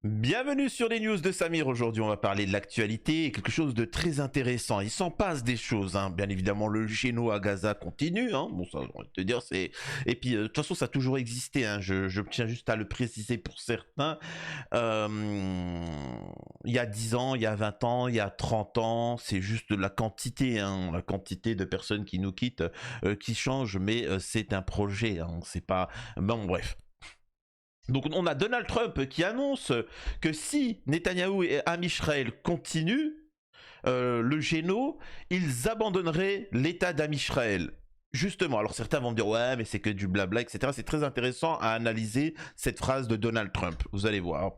Bienvenue sur les news de Samir. Aujourd'hui, on va parler de l'actualité et quelque chose de très intéressant. Il s'en passe des choses, hein. Bien évidemment, le géno à Gaza continue, hein. Bon, ça, j'ai envie de te dire, c'est. Et puis, de toute façon, ça a toujours existé, hein. Je tiens juste à le préciser pour certains. Il y a 10 ans, il y a 20 ans, il y a 30 ans, c'est juste la quantité, hein. La quantité de personnes qui nous quittent, qui change, mais c'est un projet, hein. C'est pas. Bon, bref. Donc on a Donald Trump qui annonce que si Netanyahou et Amisraël continuent le géno, ils abandonneraient l'État d'Amisraël. Justement, alors certains vont me dire ouais mais c'est que du blabla, etc. C'est très intéressant à analyser cette phrase de Donald Trump, vous allez voir.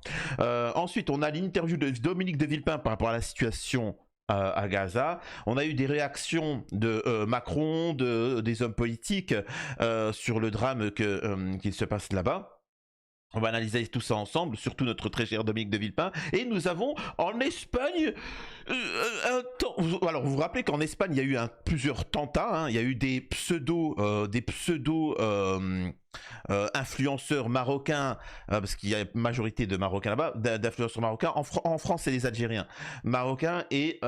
Ensuite on a l'interview de Dominique de Villepin par rapport à la situation à Gaza. On a eu des réactions de Macron, des hommes politiques sur le drame qui se passe là-bas. On va analyser tout ça ensemble, surtout notre très cher Dominique de Villepin. Et nous avons en Espagne alors vous vous rappelez qu'en Espagne il y a eu plusieurs tentats, hein. Il y a eu des pseudo influenceurs marocains, parce qu'il y a une majorité de Marocains là-bas, d'influenceurs marocains. En France, c'est les Algériens marocains et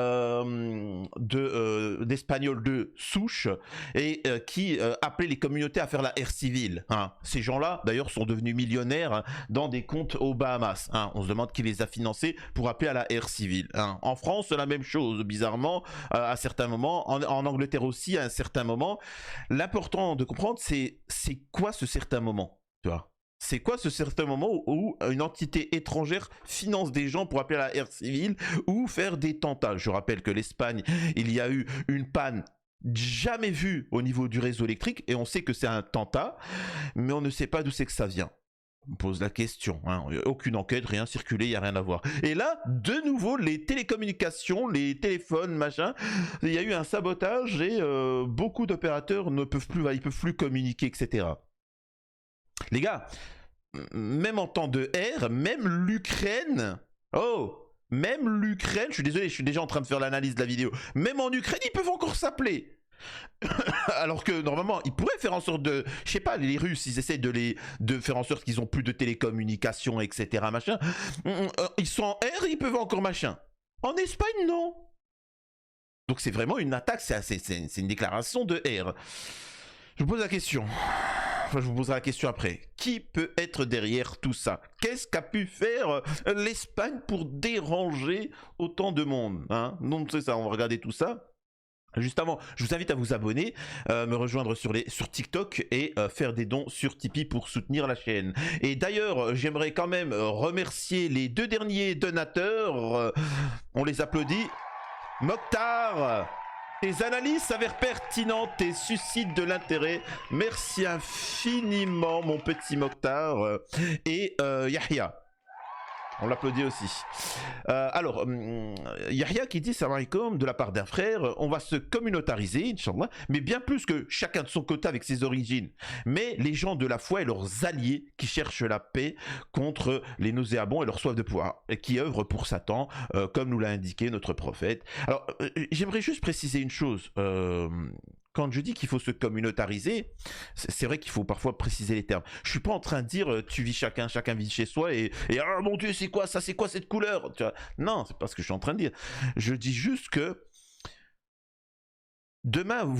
d'Espagnols de souche et qui appelaient les communautés à faire la ère civile, hein. Ces gens-là, d'ailleurs, sont devenus millionnaires, hein, dans des comptes aux Bahamas, hein. On se demande qui les a financés pour appeler à la ère civile, hein. En France, c'est la même chose, bizarrement, à certains moments. En Angleterre aussi, à un certain moment. L'important de comprendre, c'est quoi ce certain moment, tu vois. C'est quoi ce certain moment où une entité étrangère finance des gens pour appeler à la ère civile ou faire des tentats. Je rappelle que l'Espagne, il y a eu une panne jamais vue au niveau du réseau électrique et on sait que c'est un tentat, mais on ne sait pas d'où c'est que ça vient. On pose la question, hein. Aucune enquête, rien circulé, il n'y a rien à voir. Et là, de nouveau, les télécommunications, les téléphones, machin, il y a eu un sabotage et beaucoup d'opérateurs ne peuvent plus, ils peuvent plus communiquer, etc. Les gars, même en temps de R, même l'Ukraine, même l'Ukraine, je suis désolé, je suis déjà en train de faire l'analyse de la vidéo, même en Ukraine, ils peuvent encore s'appeler. Alors que normalement, ils pourraient faire en sorte de, je sais pas, les Russes, ils essaient de faire en sorte qu'ils ont plus de télécommunications, etc. Machin. Ils sont en R, ils peuvent encore machin. En Espagne, non. Donc c'est vraiment une attaque, c'est une déclaration de R. Je vous pose la question. Enfin, je vous poserai la question après. Qui peut être derrière tout ça? Qu'est-ce qu'a pu faire l'Espagne pour déranger autant de monde, hein? Donc c'est ça, on va regarder tout ça. Juste avant, je vous invite à vous abonner, me rejoindre sur TikTok et faire des dons sur Tipeee pour soutenir la chaîne. Et d'ailleurs, j'aimerais quand même remercier les 2 derniers donateurs. On les applaudit. Mokhtar, tes analyses s'avèrent pertinentes et suscitent de l'intérêt. Merci infiniment, mon petit Mokhtar. Et Yahya. On l'applaudit aussi. Alors, Yahya qui dit salam alaikum de la part d'un frère, on va se communautariser, Inch'Allah, mais bien plus que chacun de son côté avec ses origines. Mais les gens de la foi et leurs alliés qui cherchent la paix contre les nauséabonds et leur soif de pouvoir, et qui œuvrent pour Satan, comme nous l'a indiqué notre prophète. Alors, j'aimerais juste préciser une chose. Quand je dis qu'il faut se communautariser, c'est vrai qu'il faut parfois préciser les termes. Je suis pas en train de dire tu vis chacun vit chez soi et oh mon Dieu c'est quoi ça, c'est quoi cette couleur, tu vois. Non, c'est pas ce que je suis en train de dire. Je dis juste que demain,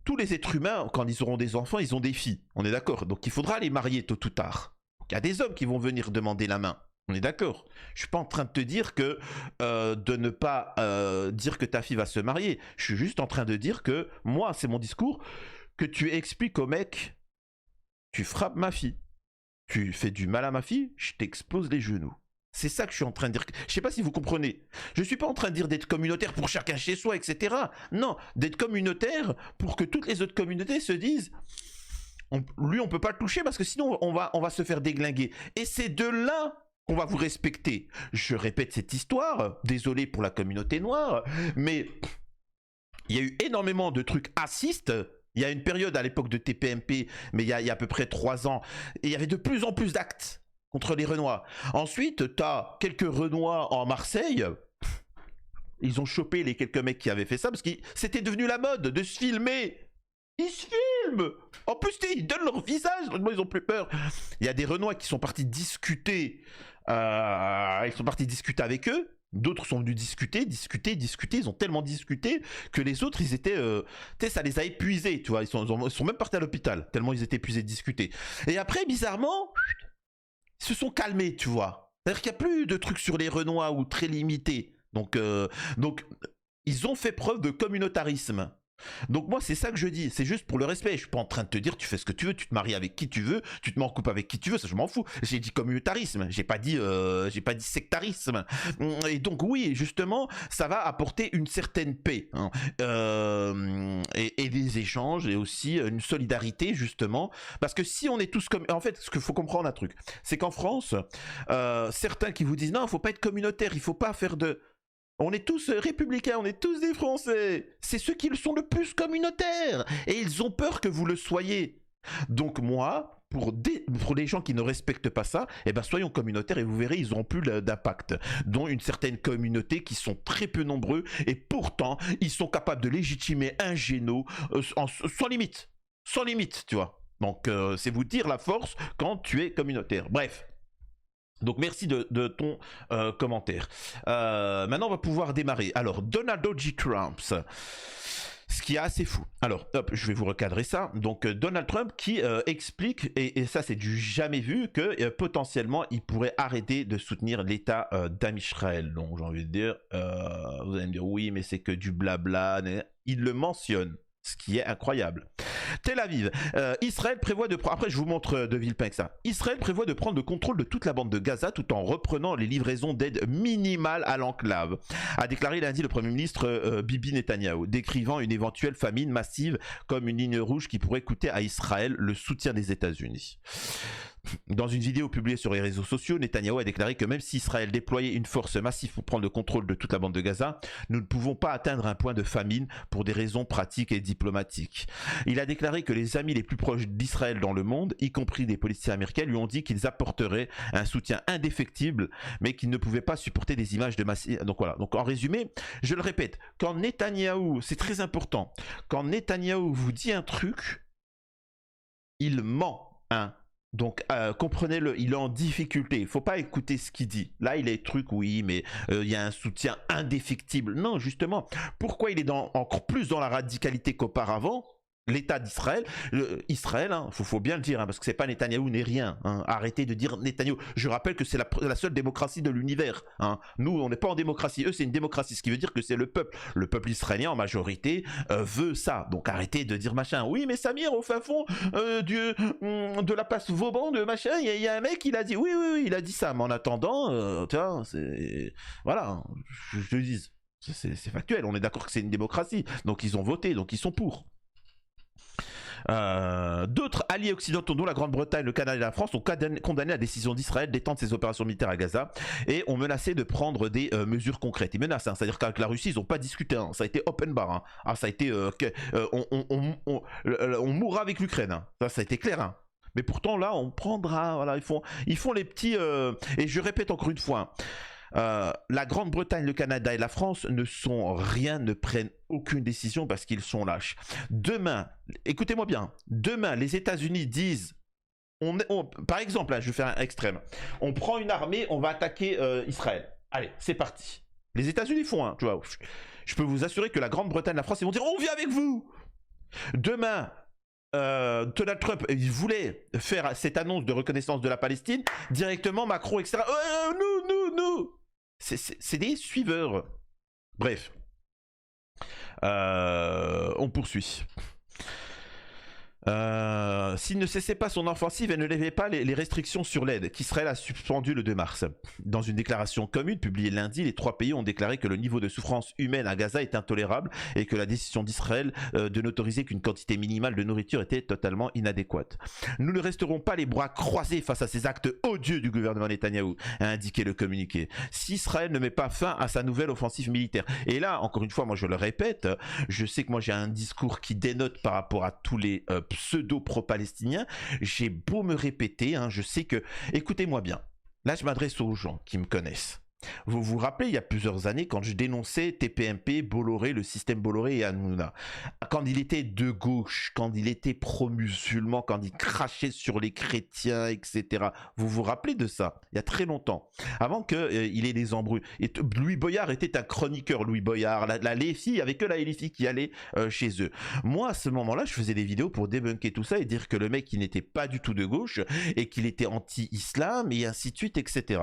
tous les êtres humains, quand ils auront des enfants, ils ont des filles. On est d'accord. Donc il faudra les marier tôt ou tard. Il y a des hommes qui vont venir demander la main. On est d'accord. Je suis pas en train de te dire que de ne pas dire que ta fille va se marier. Je suis juste en train de dire que moi, c'est mon discours, que tu expliques au mec, tu frappes ma fille, tu fais du mal à ma fille, je t'explose les genoux. C'est ça que je suis en train de dire. Je sais pas si vous comprenez. Je suis pas en train de dire d'être communautaire pour chacun chez soi, etc. Non, d'être communautaire pour que toutes les autres communautés se disent lui, on peut pas le toucher parce que sinon on va se faire déglinguer. Et c'est de là qu'on va vous respecter. Je répète cette histoire, désolé pour la communauté noire, mais il y a eu énormément de trucs racistes. Il y a une période à l'époque de TPMP, mais il y a à peu près 3 ans, et il y avait de plus en plus d'actes contre les Renois. Ensuite, tu as quelques Renois en Marseille. Ils ont chopé les quelques mecs qui avaient fait ça, parce que c'était devenu la mode de se filmer. Ils se filment. En plus, ils donnent leur visage, donc ils ont plus peur. Il y a des Renois qui sont partis discuter. Ils sont partis discuter avec eux. D'autres sont venus discuter. Ils ont tellement discuté que les autres, ils étaient, tu sais, ça les a épuisés, tu vois. Ils sont même partis à l'hôpital tellement ils étaient épuisés de discuter. Et après, bizarrement, ils se sont calmés, tu vois. C'est-à-dire qu'il n'y a plus de trucs sur les Renois ou très limités. Donc, ils ont fait preuve de communautarisme. Donc moi c'est ça que je dis, c'est juste pour le respect. Je suis pas en train de te dire tu fais ce que tu veux, tu te maries avec qui tu veux, tu te mets en couple avec qui tu veux, ça je m'en fous. J'ai dit communautarisme, j'ai pas dit sectarisme. Et donc oui, justement, ça va apporter une certaine paix, hein. Et des échanges et aussi une solidarité justement, parce que si on est tous comme, en fait, ce qu'il faut comprendre un truc, c'est qu'en France, certains qui vous disent non, faut pas être communautaire, il faut pas faire de on est tous républicains, on est tous des Français. C'est ceux qui le sont le plus communautaires. Et ils ont peur que vous le soyez. Donc moi, pour les gens qui ne respectent pas ça, eh ben soyons communautaires et vous verrez, ils n'auront plus d'impact. Dont une certaine communauté qui sont très peu nombreux et pourtant, ils sont capables de légitimer un géno sans limite. Sans limite, tu vois. Donc c'est vous dire la force quand tu es communautaire. Bref. Donc merci de ton commentaire. Maintenant on va pouvoir démarrer. Alors Donald J. Trump, ce qui est assez fou. Alors hop, je vais vous recadrer ça. Donc Donald Trump qui explique, et ça c'est du jamais vu, que potentiellement il pourrait arrêter de soutenir l'État d'Israël. Donc j'ai envie de dire, vous allez me dire oui mais c'est que du blabla. Il le mentionne. Ce qui est incroyable. Tel Aviv, Israël prévoit de prendre... Après, je vous montre de Villepin ça. Israël prévoit de prendre le contrôle de toute la bande de Gaza tout en reprenant les livraisons d'aide minimale à l'enclave, a déclaré lundi le Premier ministre Bibi Netanyahou, décrivant une éventuelle famine massive comme une ligne rouge qui pourrait coûter à Israël le soutien des États-Unis. Dans une vidéo publiée sur les réseaux sociaux, Netanyahou a déclaré que même si Israël déployait une force massive pour prendre le contrôle de toute la bande de Gaza, nous ne pouvons pas atteindre un point de famine pour des raisons pratiques et diplomatiques. Il a déclaré que les amis les plus proches d'Israël dans le monde, y compris des politiciens américains, lui ont dit qu'ils apporteraient un soutien indéfectible, mais qu'ils ne pouvaient pas supporter des images de masse. Donc voilà. Donc en résumé, je le répète, quand Netanyahou, c'est très important, quand Netanyahou vous dit un truc, il ment, hein. Donc comprenez-le, il est en difficulté, il ne faut pas écouter ce qu'il dit. Là il est truc, oui, mais il y a un soutien indéfectible. Non, justement, pourquoi il est encore plus dans la radicalité qu'auparavant? L'État d'Israël, Israël, hein, faut bien le dire, hein, parce que c'est pas Netanyahou n'est rien. Hein. Arrêtez de dire Netanyahou. Je rappelle que c'est la seule démocratie de l'univers. Hein. Nous, on n'est pas en démocratie. Eux, c'est une démocratie, ce qui veut dire que c'est le peuple. Le peuple israélien, en majorité, veut ça. Donc arrêtez de dire machin. Oui, mais Samir, au fin fond de la place Vauban, de machin, il y a un mec, il a dit, oui, il a dit ça. Mais en attendant, tu vois, c'est... Voilà, je te dis, c'est factuel. On est d'accord que c'est une démocratie. Donc ils ont voté, donc ils sont pour. D'autres alliés occidentaux, dont la Grande-Bretagne, le Canada et la France, ont condamné la décision d'Israël d'étendre ses opérations militaires à Gaza et ont menacé de prendre des mesures concrètes. Ils menacent, hein, c'est-à-dire qu'avec la Russie, ils n'ont pas discuté. Hein, ça a été open bar. Hein. Ah, ça a été, on mourra avec l'Ukraine. Hein. Ça a été clair. Hein. Mais pourtant là, on prendra. Voilà, ils font les petits. Et je répète encore une fois. La Grande-Bretagne, le Canada et la France ne prennent aucune décision parce qu'ils sont lâches. Demain, écoutez-moi bien, demain les États-Unis disent, par exemple, là, je vais faire un extrême, on prend une armée, on va attaquer Israël. Allez, c'est parti. Les États-Unis font, hein, tu vois. Je peux vous assurer que la Grande-Bretagne, la France, ils vont dire, on vient avec vous. Demain. Donald Trump, il voulait faire cette annonce de reconnaissance de la Palestine, directement Macron, etc. Nous. C'est des suiveurs. Bref. On poursuit. S'il ne cessait pas son offensive et ne levait pas les restrictions sur l'aide qu'Israël a suspendues le 2 mars. Dans une déclaration commune publiée lundi, les 3 pays ont déclaré que le niveau de souffrance humaine à Gaza est intolérable et que la décision d'Israël de n'autoriser qu'une quantité minimale de nourriture était totalement inadéquate. Nous ne resterons pas les bras croisés face à ces actes odieux du gouvernement Netanyahou, a indiqué le communiqué. Si Israël ne met pas fin à sa nouvelle offensive militaire. Et là, encore une fois, moi je le répète, je sais que moi j'ai un discours qui dénote par rapport à tous les pseudo-pro-palestiniens, j'ai beau me répéter, hein, je sais que, écoutez-moi bien, là je m'adresse aux gens qui me connaissent, Vous vous rappelez, il y a plusieurs années, quand je dénonçais TPMP, Bolloré, le système Bolloré et Hanouna, quand il était de gauche, quand il était pro-musulman, quand il crachait sur les chrétiens, etc. Vous vous rappelez de ça? Il y a très longtemps, avant qu'il ait des embrouilles. Et Louis Boyard était un chroniqueur, Louis Boyard, la LFI, il n'y avait que la LFI qui allait chez eux. Moi, à ce moment-là, je faisais des vidéos pour débunker tout ça et dire que le mec, il n'était pas du tout de gauche et qu'il était anti-islam et ainsi de suite, etc.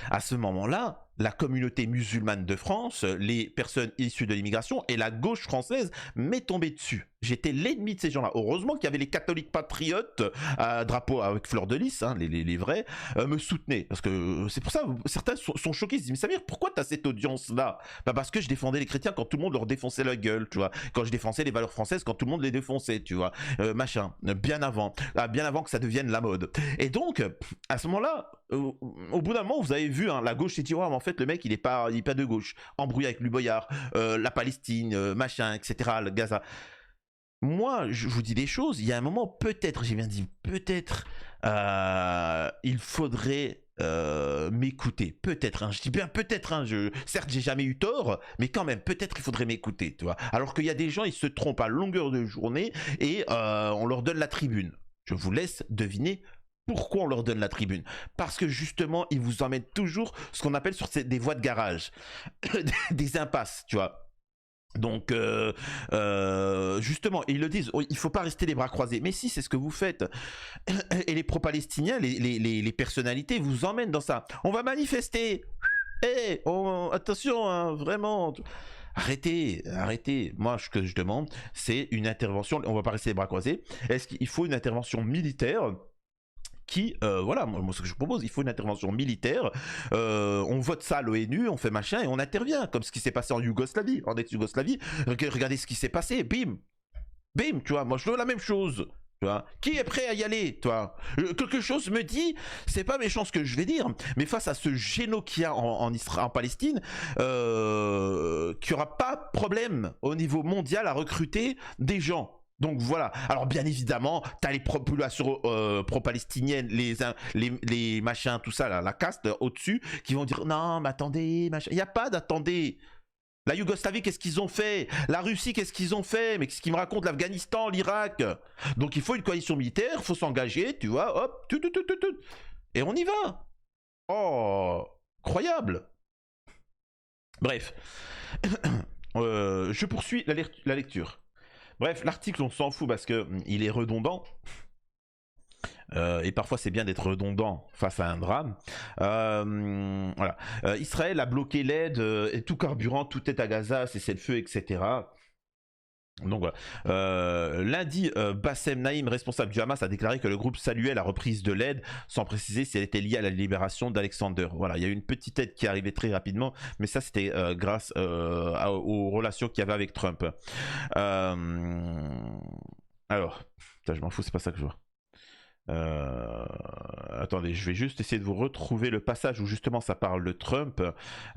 À ce moment-là, la communauté musulmane de France, les personnes issues de l'immigration et la gauche française m'est tombée dessus. J'étais l'ennemi de ces gens-là. Heureusement qu'il y avait les catholiques patriotes à drapeau avec fleur de lys, hein, les vrais, me soutenaient. Parce que c'est pour ça, certains sont choqués. Ils se disent, mais Samir, pourquoi tu as cette audience-là? Bah parce que je défendais les chrétiens quand tout le monde leur défonçait la gueule, tu vois. Quand je défonçais les valeurs françaises quand tout le monde les défonçait, tu vois. Machin, bien avant que ça devienne la mode. Et donc, à ce moment-là, au bout d'un moment, vous avez vu, hein, la gauche s'est dit, ouais, mais en fait, le mec, il est pas de gauche. Embrouillé avec Louis Boyard, la Palestine, machin, etc., le Gaza. Moi, je vous dis des choses, il y a un moment, peut-être, j'ai bien dit, peut-être, il faudrait m'écouter. Peut-être, hein, je dis bien peut-être, hein, certes, j'ai jamais eu tort, mais quand même, peut-être il faudrait m'écouter, tu vois. Alors qu'il y a des gens, ils se trompent à longueur de journée et on leur donne la tribune. Je vous laisse deviner pourquoi on leur donne la tribune. Parce que justement, ils vous emmènent toujours ce qu'on appelle sur des voies de garage, des impasses, tu vois. Donc, justement, ils le disent, oh, il ne faut pas rester les bras croisés. Mais si, c'est ce que vous faites. Et les pro-palestiniens, les personnalités vous emmènent dans ça. On va manifester. Hey, attention, hein, vraiment. Arrêtez. Moi, ce que je demande, c'est une intervention. On ne va pas rester les bras croisés. Est-ce qu'il faut une intervention militaire qui, voilà, moi ce que je propose, il faut une intervention militaire, on vote ça à l'ONU, on fait machin et on intervient, comme ce qui s'est passé en Yougoslavie, en ex-Yougoslavie, regardez ce qui s'est passé, bim, tu vois, moi je veux la même chose. Tu vois. Qui est prêt à y aller, toi? Quelque chose me dit, c'est pas méchant ce que je vais dire, mais face à ce géno qu'il y a en Palestine, qu'il n'y aura pas de problème au niveau mondial à recruter des gens. Donc voilà. Alors bien évidemment, t'as les populations pro-palestiniennes, les machins, tout ça, là, la caste au-dessus, qui vont dire non, mais attendez, machin. Il n'y a pas d'attendez. La Yougoslavie, qu'est-ce qu'ils ont fait? La Russie, qu'est-ce qu'ils ont fait? Mais qu'est-ce qu'ils me racontent? L'Afghanistan, l'Irak? Donc il faut une coalition militaire, il faut s'engager, tu vois, hop, et on y va. Oh, incroyable. Bref, je poursuis la lecture. Bref, l'article, on s'en fout parce que il est redondant. Et parfois c'est bien d'être redondant face à un drame. Voilà. Israël a bloqué l'aide et tout carburant, tout est à Gaza, cessez-le-feu, etc. Donc voilà. Lundi, Bassem Naïm, responsable du Hamas, a déclaré que le groupe saluait la reprise de l'aide, sans préciser si elle était liée à la libération d'Alexander. Voilà, il y a eu une petite aide qui est arrivée très rapidement, mais ça c'était grâce aux relations qu'il y avait avec Trump. Alors, putain, je m'en fous, c'est pas ça que je vois. Attendez, je vais juste essayer de vous retrouver le passage où justement ça parle de Trump.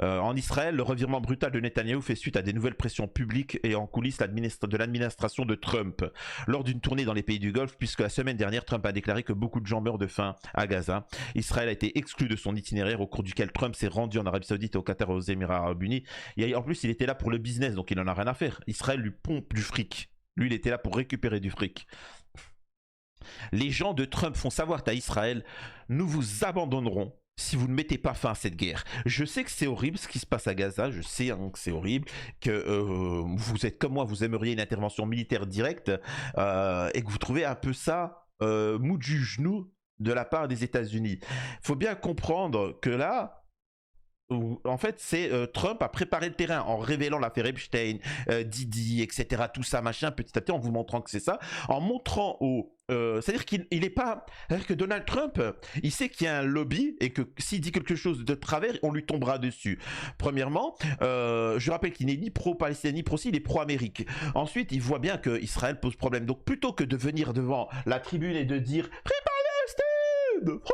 En Israël, le revirement brutal de Netanyahou fait suite à des nouvelles pressions publiques et en coulisses de l'administration de Trump lors d'une tournée dans les pays du Golfe, puisque la semaine dernière, Trump a déclaré que beaucoup de gens meurent de faim à Gaza. Israël a été exclu de son itinéraire au cours duquel Trump s'est rendu en Arabie Saoudite, au Qatar et aux Émirats Arabes Unis. Et en plus, il était là pour le business, donc il en a rien à faire. Israël lui pompe du fric. Lui, il était là pour récupérer du fric. Les gens de Trump font savoir à Israël, nous vous abandonnerons si vous ne mettez pas fin à cette guerre. Je sais que c'est horrible ce qui se passe à Gaza, je sais hein, que c'est horrible, que vous êtes comme moi, vous aimeriez une intervention militaire directe et que vous trouvez un peu ça mou du genou de la part des États-Unis. Il faut bien comprendre que là, en fait, c'est Trump a préparé le terrain en révélant l'affaire Epstein, Didi, etc. Tout ça, machin, petit à petit, en vous montrant que c'est ça, en montrant c'est-à-dire qu'il est pas... C'est-à-dire que Donald Trump, il sait qu'il y a un lobby et que s'il dit quelque chose de travers, on lui tombera dessus. Premièrement, je rappelle qu'il n'est ni pro-palestinien ni pro-ci, il est pro-Amérique. Ensuite, il voit bien que Israël pose problème. Donc plutôt que de venir devant la tribune et de dire « Free Palestine ! Free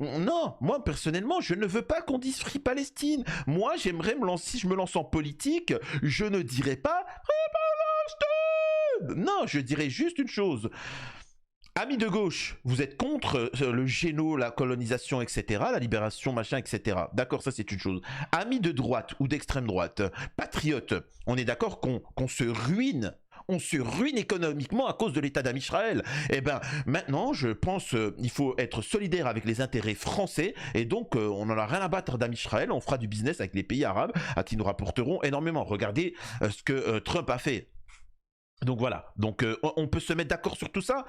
Non, moi personnellement, je ne veux pas qu'on dise Free Palestine. Moi, j'aimerais me lancer, si je me lance en politique, je ne dirais pas Free Palestine. Non, je dirais juste une chose. Amis de gauche, vous êtes contre le géno, la colonisation, etc., la libération, machin, etc. D'accord, ça c'est une chose. Amis de droite ou d'extrême droite, patriotes, on est d'accord qu'on se ruine. On se ruine économiquement à cause de l'État d'Israël. Eh ben, maintenant, je pense qu'il faut être solidaire avec les intérêts français et donc on n'en a rien à battre d'Israël. On fera du business avec les pays arabes à qui nous rapporterons énormément. Regardez ce que Trump a fait. Donc voilà, donc on peut se mettre d'accord sur tout ça.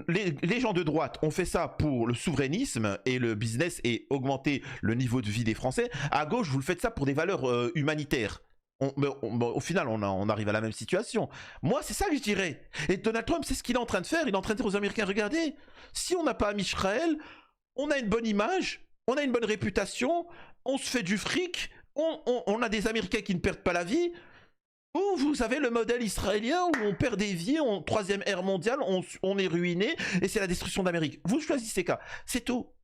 Les gens de droite ont fait ça pour le souverainisme et le business et augmenter le niveau de vie des Français. À gauche, vous le faites ça pour des valeurs humanitaires. Au final, on arrive à la même situation. Moi, c'est ça que je dirais. Et Donald Trump, c'est ce qu'il est en train de faire. Il est en train de dire aux Américains, regardez, si on n'a pas ami Israël, on a une bonne image, on a une bonne réputation, on se fait du fric, on a des Américains qui ne perdent pas la vie. Ou vous avez le modèle israélien où on perd des vies, en troisième ère mondiale, on est ruiné et c'est la destruction d'Amérique. Vous choisissez quoi. C'est tout.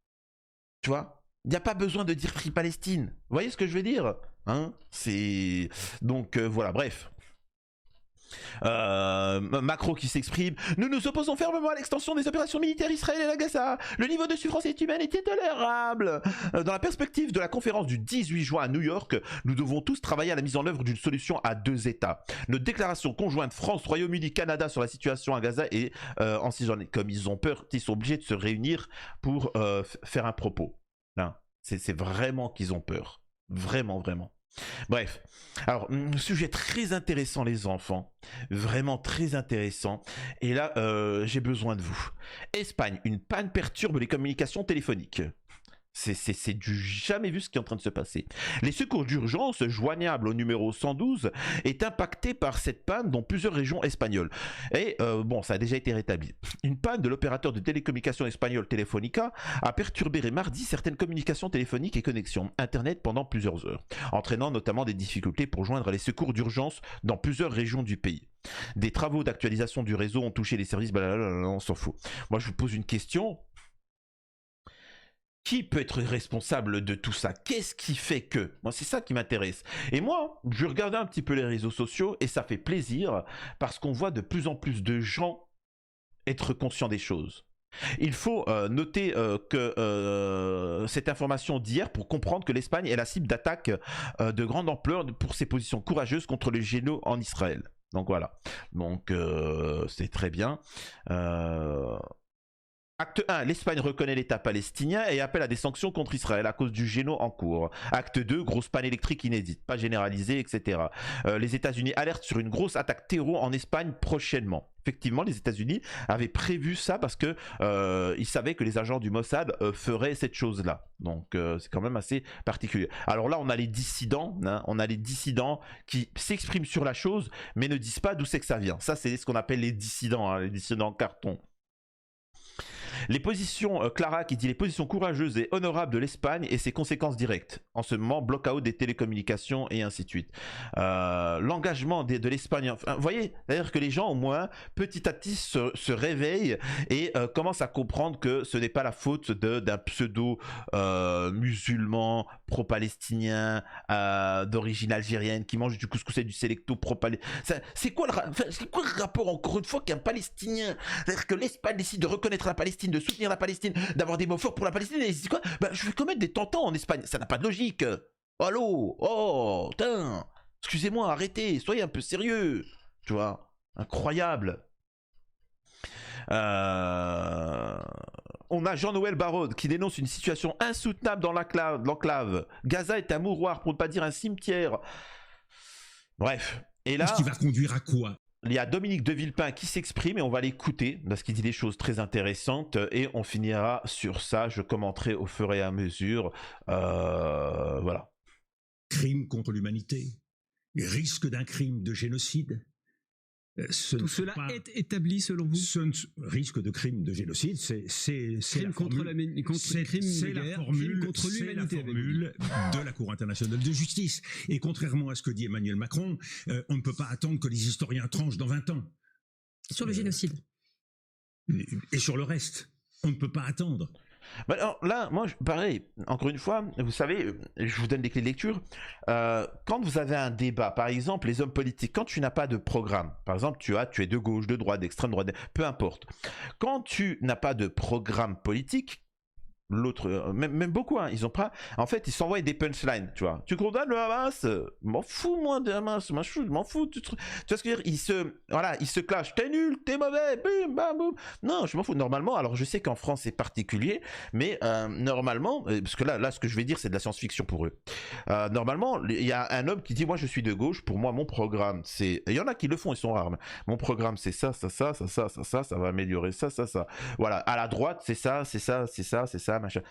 Tu vois, il n'y a pas besoin de dire Free Palestine. Vous voyez ce que je veux dire, hein? C'est donc voilà, bref. Macron qui s'exprime. Nous nous opposons fermement à l'extension des opérations militaires israéliennes à Gaza. Le niveau de souffrance humaine est intolérable. Dans la perspective de la conférence du 18 juin à New York, nous devons tous travailler à la mise en œuvre d'une solution à deux États. Notre déclaration conjointe France, Royaume-Uni, Canada sur la situation à Gaza est en 6 journées. Comme ils ont peur, ils sont obligés de se réunir pour faire un propos. Hein. C'est vraiment qu'ils ont peur. Vraiment, vraiment. Bref, alors, sujet très intéressant les enfants, vraiment très intéressant, et là j'ai besoin de vous. Espagne, une panne perturbe les communications téléphoniques. C'est du jamais vu ce qui est en train de se passer. Les secours d'urgence joignables au numéro 112 est impacté par cette panne dans plusieurs régions espagnoles. Et bon, ça a déjà été rétabli. Une panne de l'opérateur de télécommunications espagnol Telefónica a perturbé mardi certaines communications téléphoniques et connexions Internet pendant plusieurs heures, entraînant notamment des difficultés pour joindre les secours d'urgence dans plusieurs régions du pays. Des travaux d'actualisation du réseau ont touché les services, blablabla, on s'en fout. Moi je vous pose une question. Qui peut être responsable de tout ça? Qu'est-ce qui fait que? Moi, c'est ça qui m'intéresse. Et moi, je regardais un petit peu les réseaux sociaux et ça fait plaisir parce qu'on voit de plus en plus de gens être conscients des choses. Il faut noter que cette information d'hier pour comprendre que l'Espagne est la cible d'attaques de grande ampleur pour ses positions courageuses contre le génocide en Israël. Donc voilà. Donc c'est très bien. Acte 1, l'Espagne reconnaît l'État palestinien et appelle à des sanctions contre Israël à cause du génocide en cours. Acte 2, grosse panne électrique inédite, pas généralisée, etc. Les États-Unis alertent sur une grosse attaque terreau en Espagne prochainement. Effectivement, les États-Unis avaient prévu ça parce que ils savaient que les agents du Mossad feraient cette chose-là. Donc c'est quand même assez particulier. Alors là, on a les dissidents, hein, on a les dissidents qui s'expriment sur la chose, mais ne disent pas d'où c'est que ça vient. Ça, c'est ce qu'on appelle les dissidents, hein, les dissidents carton. Les positions, Clara qui dit les positions courageuses et honorables de l'Espagne et ses conséquences directes. En ce moment, block-out des télécommunications et ainsi de suite. L'engagement de l'Espagne, enfin, vous voyez, c'est-à-dire que les gens au moins, petit à petit, se réveillent et commencent à comprendre que ce n'est pas la faute d'un pseudo musulman pro-palestinien d'origine algérienne qui mange du couscous et du sélecto pro-palestinien. C'est quoi le rapport encore une fois qu'un Palestinien? C'est-à-dire que l'Espagne décide de reconnaître la Palestine, de soutenir la Palestine, d'avoir des mots forts pour la Palestine, et c'est quoi? Bah, je vais commettre des tentants en Espagne. Ça n'a pas de logique. Allô? Oh, putain. Excusez-moi, arrêtez. Soyez un peu sérieux. Tu vois? Incroyable. On a Jean-Noël Barraud qui dénonce une situation insoutenable dans l'enclave. Gaza est un mouroir, pour ne pas dire un cimetière. Bref. Et là, ce qui va conduire à quoi? il y a Dominique de Villepin qui s'exprime et on va l'écouter parce qu'il dit des choses très intéressantes et on finira sur ça. Je commenterai au fur et à mesure. Voilà. Crime contre l'humanité, risque d'un crime de génocide. Tout cela est établi selon vous? Risque de crime de génocide, c'est crime contre la guerre, crime contre l'humanité. C'est la formule de la Cour internationale de justice. Et contrairement à ce que dit Emmanuel Macron, on ne peut pas attendre que les historiens tranchent dans 20 ans. Sur le génocide. Et sur le reste, on ne peut pas attendre. Bah alors là, moi, pareil, encore une fois, vous savez, je vous donne des clés de lecture. Quand vous avez un débat, par exemple, les hommes politiques, quand tu n'as pas de programme, par exemple, tu es de gauche, de droite, d'extrême droite, peu importe. Quand tu n'as pas de programme politique, l'autre, même beaucoup, hein, ils ont pas. En fait, ils s'envoient des punchlines, tu vois. Tu condamnes le Hamas, m'en fous moi de Hamas, m'en fous. Tu vois ce que je veux dire? Ils se clashent. T'es nul, t'es mauvais, bim, bam, boum. Non, je m'en fous. Normalement, alors je sais qu'en France c'est particulier, mais normalement, parce que là, ce que je vais dire, c'est de la science-fiction pour eux. Normalement, il y a un homme qui dit, moi, je suis de gauche. Pour moi, mon programme, c'est. Il y en a qui le font, ils sont rares. Mais mon programme, c'est ça, ça va améliorer ça. Voilà. À la droite, c'est ça, machin.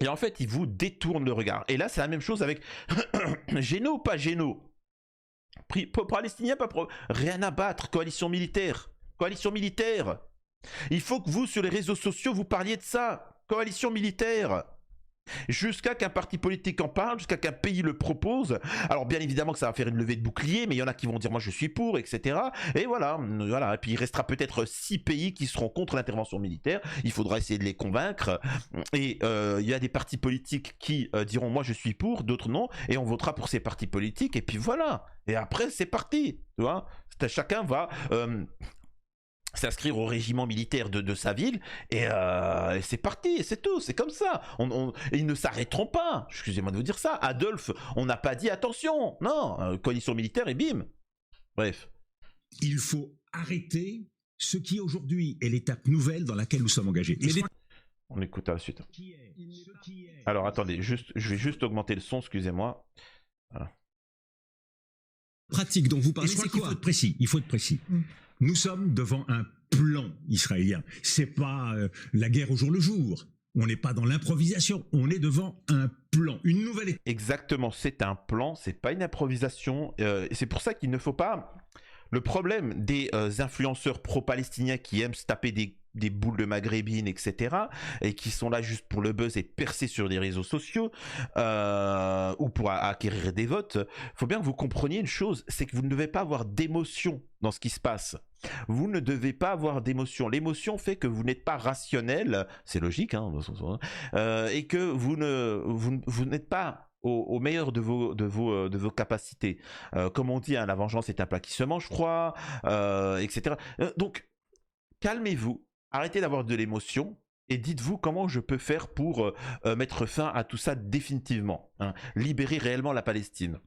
Et en fait, ils vous détournent le regard. Et là, c'est la même chose avec Géno ou pas Géno. Palestinien, pas rien à battre. Coalition militaire. Il faut que vous, sur les réseaux sociaux, vous parliez de ça. Coalition militaire. Jusqu'à qu'un parti politique en parle, jusqu'à qu'un pays le propose. Alors bien évidemment que ça va faire une levée de bouclier, mais il y en a qui vont dire moi je suis pour, etc. Et voilà. Et puis il restera peut-être 6 pays qui seront contre l'intervention militaire. Il faudra essayer de les convaincre. Et il y a des partis politiques qui diront moi je suis pour, d'autres non, et on votera pour ces partis politiques. Et puis voilà. Et après c'est parti. Tu vois, chacun va s'inscrire au régiment militaire de sa ville et c'est parti, et c'est tout, c'est comme ça. Et ils ne s'arrêteront pas. Excusez-moi de vous dire ça. Adolphe, on n'a pas dit attention. Non, coalition militaire et bim. Bref. Il faut arrêter ce qui aujourd'hui est l'étape nouvelle dans laquelle nous sommes engagés. On écoute à la suite. Alors attendez, je vais juste augmenter le son, excusez-moi. Voilà. Pratique dont vous parlez, c'est quoi? Il faut être précis. Nous sommes devant un plan israélien. C'est pas la guerre au jour le jour. On n'est pas dans l'improvisation. On est devant un plan, une nouvelle étape. Exactement, c'est un plan, c'est pas une improvisation. C'est pour ça qu'il ne faut pas. Le problème des influenceurs pro-palestiniens qui aiment se taper des boules de maghrébines, etc., et qui sont là juste pour le buzz et percer sur les réseaux sociaux, ou pour acquérir des votes, faut bien que vous compreniez une chose, c'est que vous ne devez pas avoir d'émotion dans ce qui se passe. Vous ne devez pas avoir d'émotion. L'émotion fait que vous n'êtes pas rationnel, c'est logique, hein, et que vous n'êtes pas au meilleur de vos capacités. Comme on dit, hein, la vengeance est un plat qui se mange froid, etc. Donc, calmez-vous, arrêtez d'avoir de l'émotion et dites-vous comment je peux faire pour mettre fin à tout ça définitivement, hein, libérer réellement la Palestine.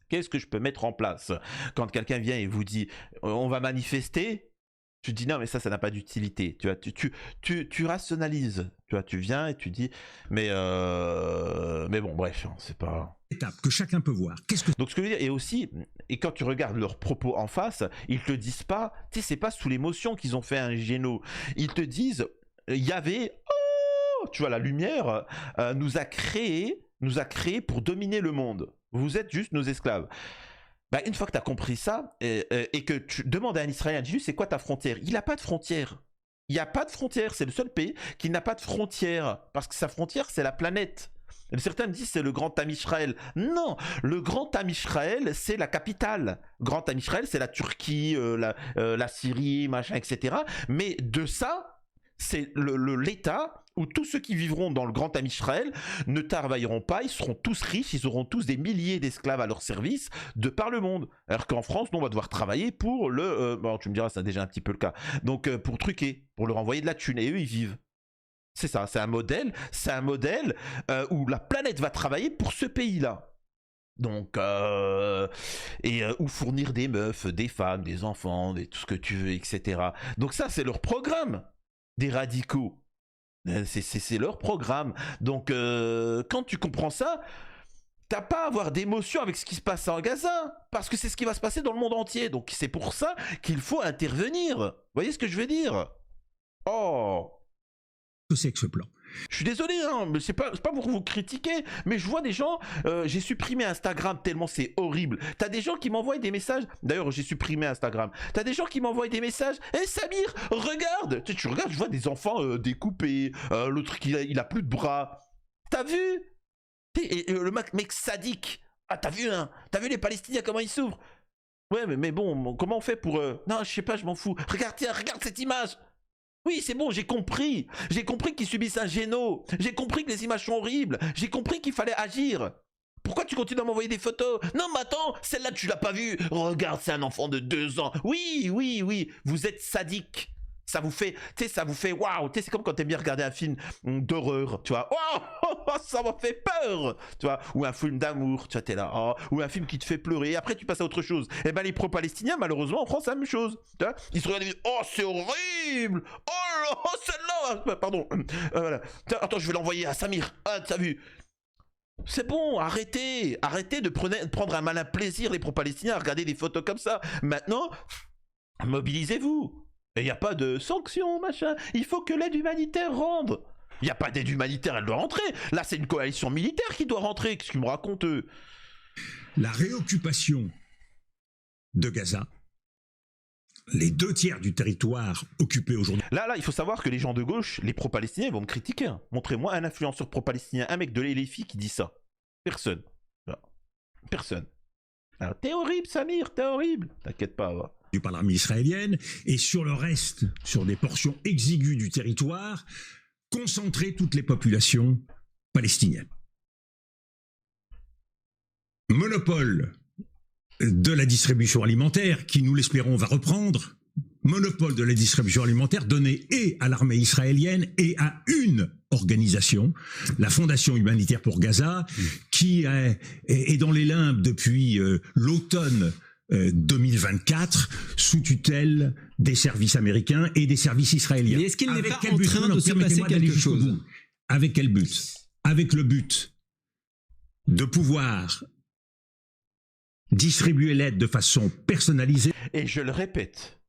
Qu'est-ce que je peux mettre en place? Quand quelqu'un vient et vous dit on va manifester, tu dis non mais ça n'a pas d'utilité. Tu vois, tu rationalises. Tu vois, tu viens et tu dis mais bon bref, c'est pas étape que chacun peut voir. Donc ce que je veux dire, et aussi, et quand tu regardes leurs propos en face, ils te disent pas, tu sais, c'est pas sous l'émotion qu'ils ont fait un géno. Ils te disent il y avait tu vois, la lumière nous a créé pour dominer le monde. Vous êtes juste nos esclaves. Bah, une fois que tu as compris ça, et que tu demandes à un Israélien, dis-lui, c'est quoi ta frontière? Il n'a pas de frontière. Il n'y a pas de frontière. C'est le seul pays qui n'a pas de frontière. Parce que sa frontière, c'est la planète. Certains me disent c'est le Grand Am Israël. Non, le Grand Am Israël, c'est la capitale. Grand Am Israël, c'est la Turquie, la Syrie, machin, etc. Mais de ça, c'est l'État où tous ceux qui vivront dans le Grand Am Israël ne travailleront pas, ils seront tous riches, ils auront tous des milliers d'esclaves à leur service de par le monde. Alors qu'en France, nous, on va devoir travailler pour bon, tu me diras, c'est déjà un petit peu le cas. Donc, pour truquer, pour leur envoyer de la thune. Et eux, ils vivent. C'est ça, c'est un modèle où la planète va travailler pour ce pays-là. Donc, ou fournir des meufs, des femmes, des enfants, tout ce que tu veux, etc. Donc ça, c'est leur programme des radicaux. C'est leur programme. Donc, quand tu comprends ça, t'as pas à avoir d'émotion avec ce qui se passe en Gaza, parce que c'est ce qui va se passer dans le monde entier. Donc, c'est pour ça qu'il faut intervenir. Vous voyez ce que je veux dire? Oh! Que c'est que ce plan? Je suis désolé, hein, mais c'est pas pour vous critiquer, mais je vois des gens, j'ai supprimé Instagram tellement c'est horrible. T'as des gens qui m'envoient des messages, d'ailleurs j'ai supprimé Instagram, t'as des gens qui m'envoient des messages, hé Samir, regarde, tu regardes, je vois des enfants découpés, l'autre il a plus de bras, t'as vu? Et le mec sadique, ah t'as vu les Palestiniens comment ils s'ouvrent? Ouais mais bon, comment on fait pour... Non je sais pas, je m'en fous, regarde, tiens, regarde cette image. Oui, c'est bon, j'ai compris. J'ai compris qu'ils subissent un géno. J'ai compris que les images sont horribles. J'ai compris qu'il fallait agir. Pourquoi tu continues à m'envoyer des photos? Non, mais attends, celle-là, tu l'as pas vue. Regarde, c'est un enfant de 2 ans. Oui, oui, oui, vous êtes sadique. Ça vous fait, tu sais, ça vous fait waouh. Tu sais, c'est comme quand t'aimes bien regarder un film d'horreur, tu vois. Oh, ça m'a fait peur, tu vois. Ou un film d'amour, tu vois, t'es là. Oh, ou un film qui te fait pleurer. Et après, tu passes à autre chose. Et ben, les pro-palestiniens, malheureusement, en France, c'est la même chose. Tu vois, ils se regardent et disent, oh, c'est horrible. Oh là, celle-là. Pardon. Voilà. Attends, je vais l'envoyer à Samir. Ah, t'as vu? C'est bon, arrêtez. Arrêtez de prendre un malin plaisir, les pro-palestiniens, à regarder des photos comme ça. Maintenant, mobilisez-vous. Et il n'y a pas de sanctions, machin. Il faut que l'aide humanitaire rentre. Il n'y a pas d'aide humanitaire, elle doit rentrer. Là, c'est une coalition militaire qui doit rentrer. Qu'est-ce qu'ils me racontent, eux? La réoccupation de Gaza, les 2/3 du territoire occupé aujourd'hui. Là, il faut savoir que les gens de gauche, les pro-palestiniens, ils vont me critiquer. Hein. Montrez-moi un influenceur pro-palestinien, un mec de l'LFI qui dit ça. Personne. Personne. Alors, t'es horrible, Samir, t'es horrible. T'inquiète pas, va. Par l'armée israélienne, et sur le reste, sur des portions exiguës du territoire, concentrer toutes les populations palestiniennes. Monopole de la distribution alimentaire, qui nous l'espérons va reprendre, monopole de la distribution alimentaire donné et à l'armée israélienne et à une organisation, la Fondation humanitaire pour Gaza, qui est dans les limbes depuis l'automne 2024 sous tutelle des services américains et des services israéliens. Mais est-ce qu'il n'est pas en train de se passer quelque chose? Avec quel but? Avec le but de pouvoir distribuer l'aide de façon personnalisée. Et je le répète,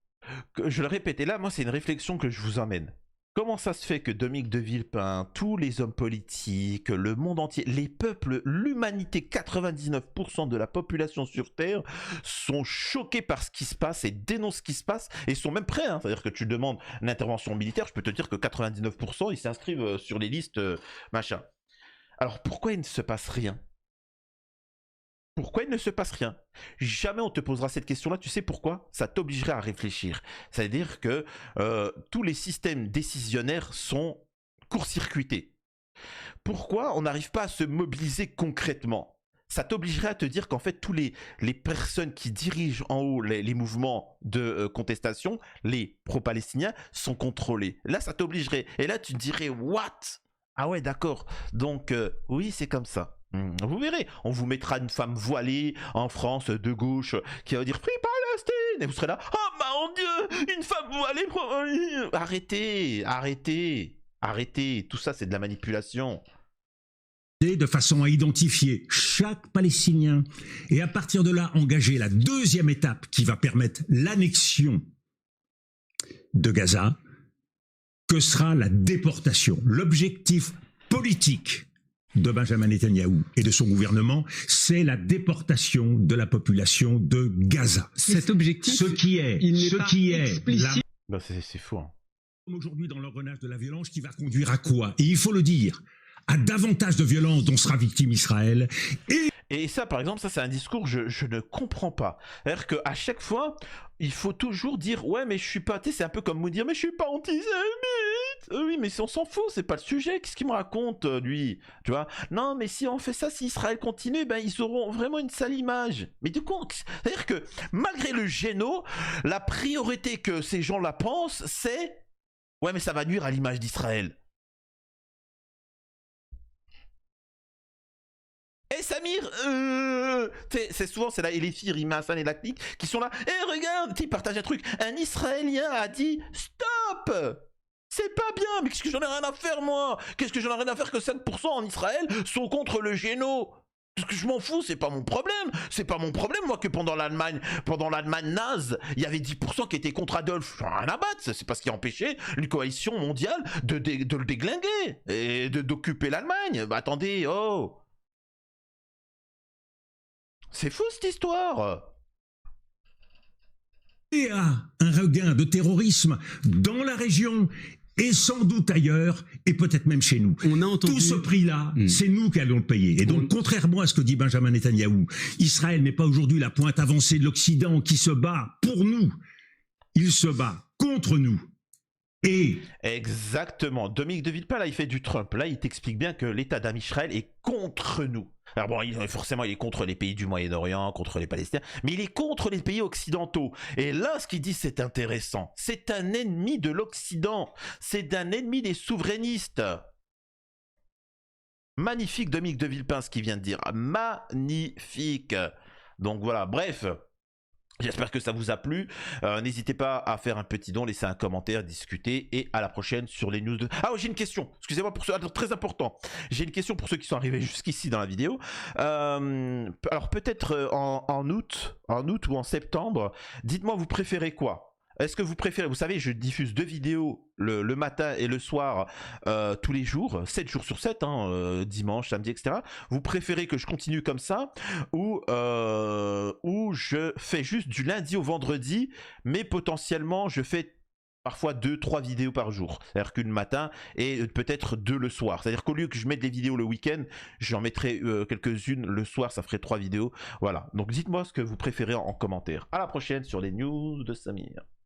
et là, moi, c'est une réflexion que je vous emmène. Comment ça se fait que Dominique de Villepin, tous les hommes politiques, le monde entier, les peuples, l'humanité, 99% de la population sur Terre sont choqués par ce qui se passe et dénoncent ce qui se passe et sont même prêts, hein. C'est-à-dire que tu demandes une intervention militaire, je peux te dire que 99% ils s'inscrivent sur les listes machin. Alors pourquoi il ne se passe rien? Pourquoi il ne se passe rien? Jamais on te posera cette question-là, tu sais pourquoi? Ça t'obligerait à réfléchir. C'est-à-dire que tous les systèmes décisionnaires sont court-circuités. Pourquoi on n'arrive pas à se mobiliser concrètement? Ça t'obligerait à te dire qu'en fait, tous les personnes qui dirigent en haut les mouvements de contestation, les pro-palestiniens, sont contrôlés. Là, ça t'obligerait. Et là, tu te dirais, what? Ah ouais, d'accord. Donc, oui, c'est comme ça. Vous verrez, on vous mettra une femme voilée en France de gauche qui va dire Free Palestine et vous serez là, oh mon Dieu, une femme voilée. Arrêtez, tout ça c'est de la manipulation. De façon à identifier chaque Palestinien et à partir de là engager la deuxième étape qui va permettre l'annexion de Gaza, que sera la déportation. L'objectif politique de Benjamin Netanyahou et de son gouvernement, c'est la déportation de la population de Gaza. Cet objectif, ce qui est explicite. C'est fou. Hein. Aujourd'hui, dans l'engrenage de la violence, qui va conduire à quoi? Et il faut le dire, à davantage de violence dont sera victime Israël. Et ça, par exemple, ça c'est un discours que je ne comprends pas. C'est-à-dire qu'à chaque fois, il faut toujours dire ouais mais je suis pas, tu sais, c'est un peu comme me dire mais je suis pas antisémite. Oui mais on s'en fout, c'est pas le sujet. Qu'est-ce qu'il me raconte lui? Tu vois? Non mais si on fait ça, si Israël continue, ben ils auront vraiment une sale image. Mais du coup, c'est-à-dire que malgré le géno, la priorité que ces gens-là pensent, c'est ouais mais ça va nuire à l'image d'Israël. Et Samir, c'est souvent c'est là et les filles Rima Hassan et la clique qui sont là. Et regarde, ils partagent un truc. Un Israélien a dit stop. C'est pas bien, mais qu'est-ce que j'en ai rien à faire moi? Qu'est-ce que j'en ai rien à faire que 5% en Israël sont contre le géno? Parce que je m'en fous, c'est pas mon problème. C'est pas mon problème, moi, que pendant l'Allemagne naze, il y avait 10% qui étaient contre Adolphe. J'en ai rien à battre. C'est pas ce qui a empêché une coalition mondiale de le déglinguer et d'occuper l'Allemagne. Bah attendez, oh. C'est fou cette histoire. Il y a un regain de terrorisme dans la région et sans doute ailleurs, et peut-être même chez nous. On a entendu... Tout ce prix-là, c'est nous qui allons le payer. Et donc, contrairement à ce que dit Benjamin Netanyahou, Israël n'est pas aujourd'hui la pointe avancée de l'Occident qui se bat pour nous. Il se bat contre nous. et... Exactement. Dominique de Villepin, là, il fait du Trump. Là, il t'explique bien que l'État d'Israël est contre nous. Alors bon, forcément, il est contre les pays du Moyen-Orient, contre les Palestiniens, mais il est contre les pays occidentaux. Et là, ce qu'il dit, c'est intéressant. C'est un ennemi de l'Occident. C'est un ennemi des souverainistes. Magnifique, Dominique de Villepin, ce qu'il vient de dire. Magnifique. Donc voilà, bref. J'espère que ça vous a plu. N'hésitez pas à faire un petit don, laisser un commentaire, discuter. Et à la prochaine sur les news de... Ah oui, j'ai une question. Excusez-moi pour ceux... très important. J'ai une question pour ceux qui sont arrivés jusqu'ici dans la vidéo. Alors peut-être en août ou en septembre, dites-moi vous préférez quoi? Est-ce que vous préférez, vous savez, je diffuse 2 vidéos le matin et le soir tous les jours, 7 jours sur 7, hein, dimanche, samedi, etc. Vous préférez que je continue comme ça ou je fais juste du lundi au vendredi, mais potentiellement je fais parfois 2-3 vidéos par jour. C'est-à-dire qu'une matin et peut-être 2 le soir. C'est-à-dire qu'au lieu que je mette des vidéos le week-end, j'en mettrai quelques-unes le soir, ça ferait 3 vidéos. Voilà. Donc dites-moi ce que vous préférez en commentaire. À la prochaine sur les news de Samir.